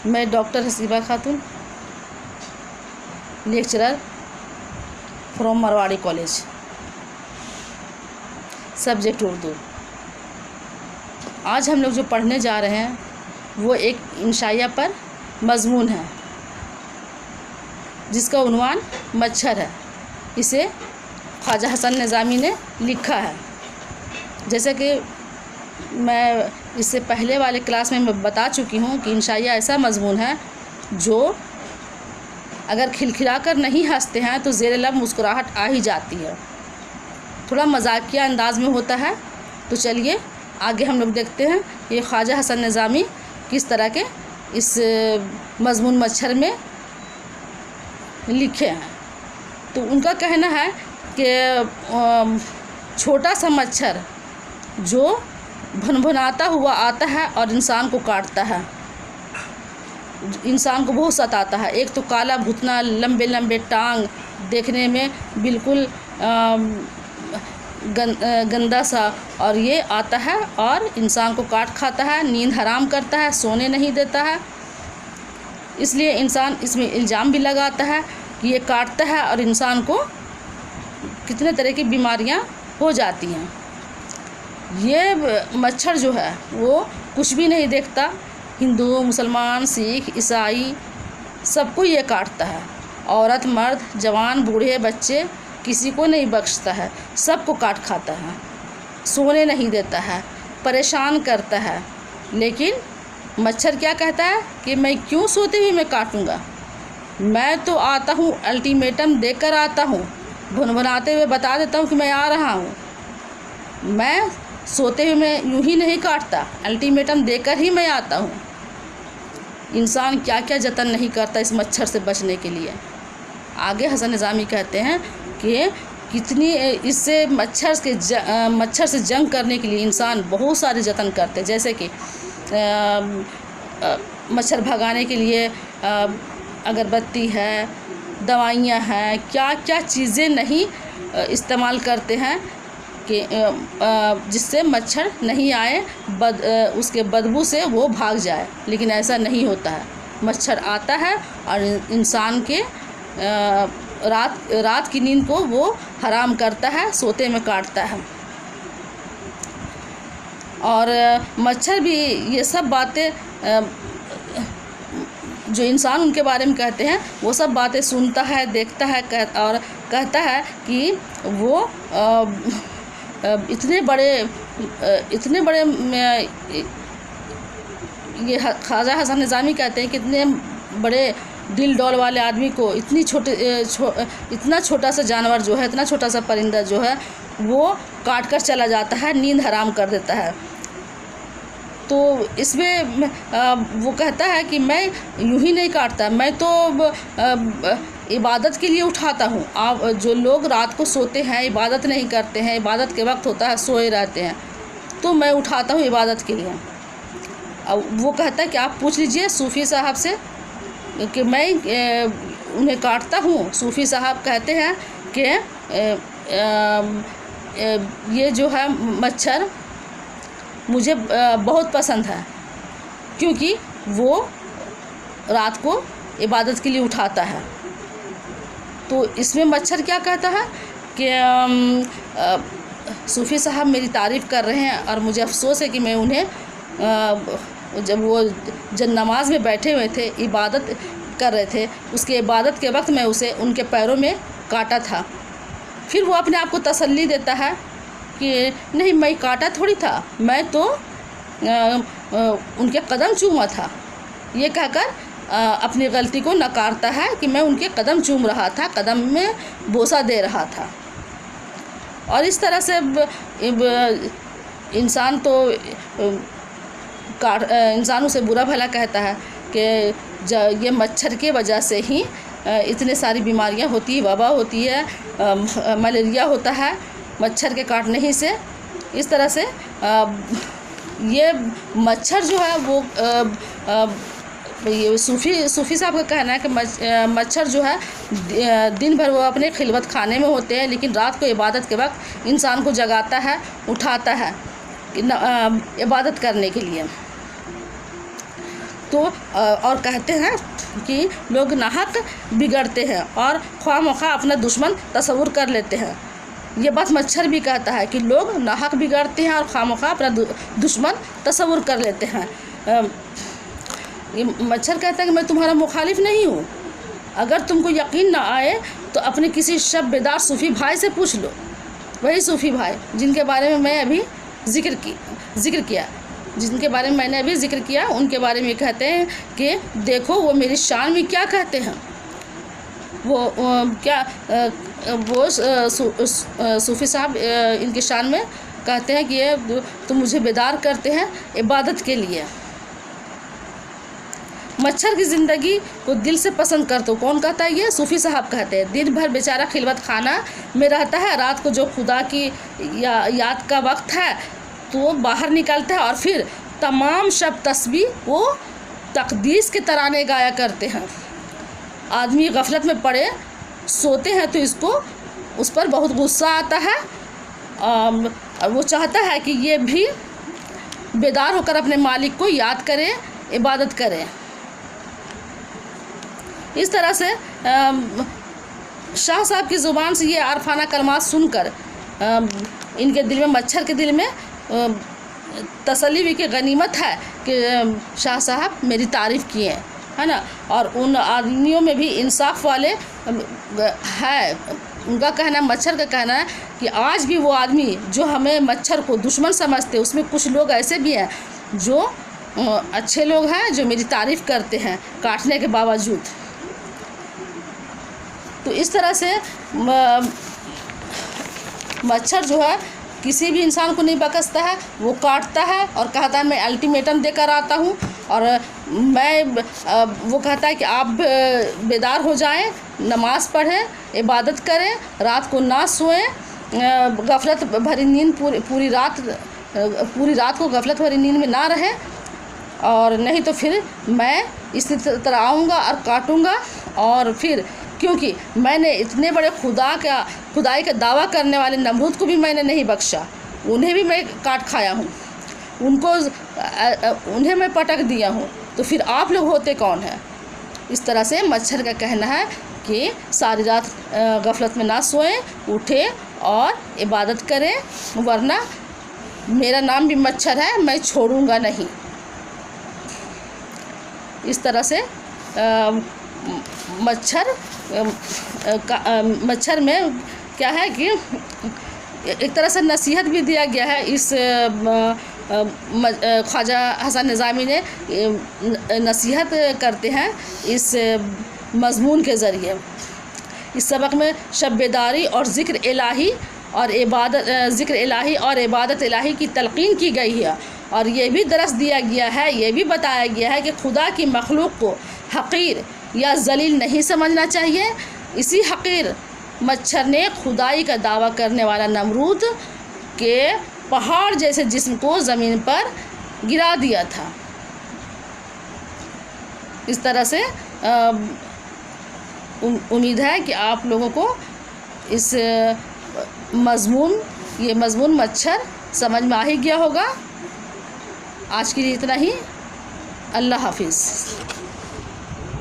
मैं doctor Haseeba Khatoon, lecturer from Marwari college, subject Urdu. आज हम लोग जो पढ़ने जा रहे हैं वो एक इंशाइया पर मज़मून है जिसका उन्वान मच्छर है। इसे ख्वाजा हसन निज़ामी ने लिखा है। जैसे कि मैं इससे पहले वाले क्लास में मैं बता चुकी हूँ कि इंशाइया ऐसा मज़मून है जो अगर खिलखिला कर नहीं हंसते हैं तो ज़ेर लब मुस्कुराहट आ ही जाती है। थोड़ा मजाकिया अंदाज में होता है। तो चलिए आगे हम लोग देखते हैं ये ख्वाजा हसन निज़ामी किस तरह के इस मज़मून मच्छर में लिखे हैं। तो उनका कहना है कि छोटा सा मच्छर जो भनभनाता हुआ आता है और इंसान को काटता है, इंसान को बहुत सताता है। एक तो काला भुतना, लंबे लंबे टांग, देखने में बिल्कुल गंदा सा, और ये आता है और इंसान को काट खाता है, नींद हराम करता है, सोने नहीं देता है। इसलिए इंसान इसमें इल्ज़ाम भी लगाता है कि ये काटता है और इंसान को कितने तरह की बीमारियां हो जाती हैं। ये मच्छर जो है वो कुछ भी नहीं देखता। हिंदू, मुसलमान, सिख, ईसाई सबको ये काटता है। औरत, मर्द, जवान, बूढ़े, बच्चे, किसी को नहीं बख्शता है। सबको काट खाता है, सोने नहीं देता है, परेशान करता है। लेकिन मच्छर क्या कहता है कि मैं क्यों सोते हुए मैं काटूंगा। मैं तो आता हूँ, अल्टीमेटम देकर आता हूँ, भुनभुनाते हुए बता देता हूँ कि मैं आ रहा हूँ। मैं सोते हुए मैं यूँ ही नहीं काटता, अल्टीमेटम देकर ही मैं आता हूँ। इंसान क्या क्या जतन नहीं करता इस मच्छर से बचने के लिए। आगे हसन निज़ामी कहते हैं कि कितनी इससे मच्छर से जंग करने के लिए इंसान बहुत सारे जतन करते हैं। जैसे कि मच्छर भगाने के लिए अगरबत्ती है, दवाइयाँ हैं, क्या क्या चीज़ें नहीं इस्तेमाल करते हैं कि जिससे मच्छर नहीं आए, उसके बदबू से वो भाग जाए। लेकिन ऐसा नहीं होता है। मच्छर आता है और इंसान के रात की नींद को वो हराम करता है, सोते में काटता है। और मच्छर भी ये सब बातें जो इंसान उनके बारे में कहते हैं वो सब बातें सुनता है, देखता है और कहता है कि वो इतने बड़े ये ख्वाजा हसन निज़ामी कहते हैं कि इतने बड़े दिल डौल वाले आदमी को इतना छोटा सा जानवर जो है, इतना छोटा सा परिंदा जो है वो काट कर चला जाता है, नींद हराम कर देता है। तो इसमें वो कहता है कि मैं यूँ ही नहीं काटता, मैं तो इबादत के लिए उठाता हूँ। आप जो लोग रात को सोते हैं, इबादत नहीं करते हैं, इबादत के वक्त होता है सोए रहते हैं, तो मैं उठाता हूँ इबादत के लिए। अब वो कहता है कि आप पूछ लीजिए सूफ़ी साहब से कि मैं उन्हें काटता हूँ। सूफ़ी साहब कहते हैं कि ये जो है मच्छर मुझे बहुत पसंद है, क्योंकि वो रात को इबादत के लिए उठाता है। तो इसमें मच्छर क्या कहता है कि सूफ़ी साहब मेरी तारीफ़ कर रहे हैं और मुझे अफ़सोस है कि मैं उन्हें जब नमाज में बैठे हुए थे, इबादत कर रहे थे, उसके इबादत के वक्त मैं उसे उनके पैरों में काटा था। फिर वो अपने आप को तसल्ली देता है कि नहीं, मैं काटा थोड़ी था, मैं तो उनके कदम चूमा था। ये कहकर अपनी गलती को नकारता है कि मैं उनके कदम चूम रहा था, कदम में बोसा दे रहा था। और इस तरह से इंसान तो इंसानों से बुरा भला कहता है कि ये मच्छर के वजह से ही इतने सारी बीमारियां होती है, वबा होती है, मलेरिया होता है मच्छर के काटने ही से। इस तरह से ये मच्छर जो है वो ये सूफ़ी साहब का कहना है कि मच्छर जो है दिन भर वो अपने खिलवत खाने में होते हैं, लेकिन रात को इबादत के वक्त इंसान को जगाता है, उठाता है इबादत करने के लिए। तो और कहते हैं कि लोग नाहक बिगड़ते हैं और ख्वामख्वा अपना दुश्मन तस्वुर कर लेते हैं। ये बात मच्छर भी कहता है कि लोग नाहक बिगड़ते हैं और ख्वामख्वा अपना दुश्मन तस्वुर कर लेते हैं। ये मच्छर कहता है कि मैं तुम्हारा मुखालिफ नहीं हूँ। अगर तुमको यकीन ना आए तो अपने किसी शब बेदार सूफ़ी भाई से पूछ लो, वही सूफ़ी भाई जिनके बारे में मैं अभी जिक्र किया, जिनके बारे में मैंने अभी जिक्र किया, उनके बारे में कहते हैं कि देखो वो मेरी शान में क्या कहते हैं। वो सूफ़ी साहब इनकी शान में कहते हैं कि ये तुम मुझे बेदार करते हैं इबादत के लिए। मच्छर की ज़िंदगी को दिल से पसंद करते हो, कौन कहता है? ये सूफ़ी साहब कहते हैं। दिन भर बेचारा खिलवत खाना में रहता है, रात को जो खुदा की याद का वक्त है तो वो बाहर निकलता है और फिर तमाम शब तस्बीह वो तकदीस के तराने गाया करते हैं। आदमी गफलत में पड़े सोते हैं तो इसको उस पर बहुत गुस्सा आता है और वो चाहता है कि ये भी बेदार होकर अपने मालिक को याद करे, इबादत करे। इस तरह से शाह साहब की ज़ुबान से ये आरफाना कलमात सुनकर इनके दिल में, मच्छर के दिल में तसल्ली भी कि गनीमत है कि शाह साहब मेरी तारीफ़ किए, है ना। और उन आदमियों में भी इंसाफ वाले है। उनका कहना, मच्छर का कहना है कि आज भी वो आदमी जो हमें मच्छर को दुश्मन समझते, उसमें कुछ लोग ऐसे भी हैं जो अच्छे लोग हैं, जो मेरी तारीफ़ करते हैं काटने के बावजूद। तो इस तरह से मच्छर जो है किसी भी इंसान को नहीं बकसता है, वो काटता है और कहता है मैं अल्टीमेटम देकर आता हूँ। और वो कहता है कि आप बेदार हो जाएं, नमाज़ पढ़ें, इबादत करें, रात को ना सोएं, गफलत भरी नींद पूरी रात को गफलत भरी नींद में ना रहें, और नहीं तो फिर मैं इसी तरह आऊँगा और काटूँगा। और फिर क्योंकि मैंने इतने बड़े खुदाई का दावा करने वाले नमरूद को भी मैंने नहीं बख्शा, उन्हें भी मैं काट खाया हूँ, उन्हें मैं पटक दिया हूँ, तो फिर आप लोग होते कौन हैं? इस तरह से मच्छर का कहना है कि सारी रात गफलत में ना सोएं, उठें और इबादत करें, वरना मेरा नाम भी मच्छर है, मैं छोड़ूंगा नहीं। इस तरह से मच्छर में क्या है कि एक तरह से नसीहत भी दिया गया है। इस ख्वाजा हसन निज़ामी ने नसीहत करते हैं इस मज़मून के ज़रिए। इस सबक में शब बेदारी और ज़िक्र इलाही और इबादत इलाही की तलक़ीन की गई है। और ये भी दरस दिया गया है, ये भी बताया गया है कि खुदा की मखलूक को हक़ीर या ज़लील नहीं समझना चाहिए। इसी हक़ीर मच्छर ने खुदाई का दावा करने वाला नमरूद के पहाड़ जैसे जिस्म को ज़मीन पर गिरा दिया था। इस तरह से उम्मीद है कि आप लोगों को इस मज़मून मच्छर समझ में आ ही गया होगा। आज के लिए इतना ही। अल्लाह हाफिज़।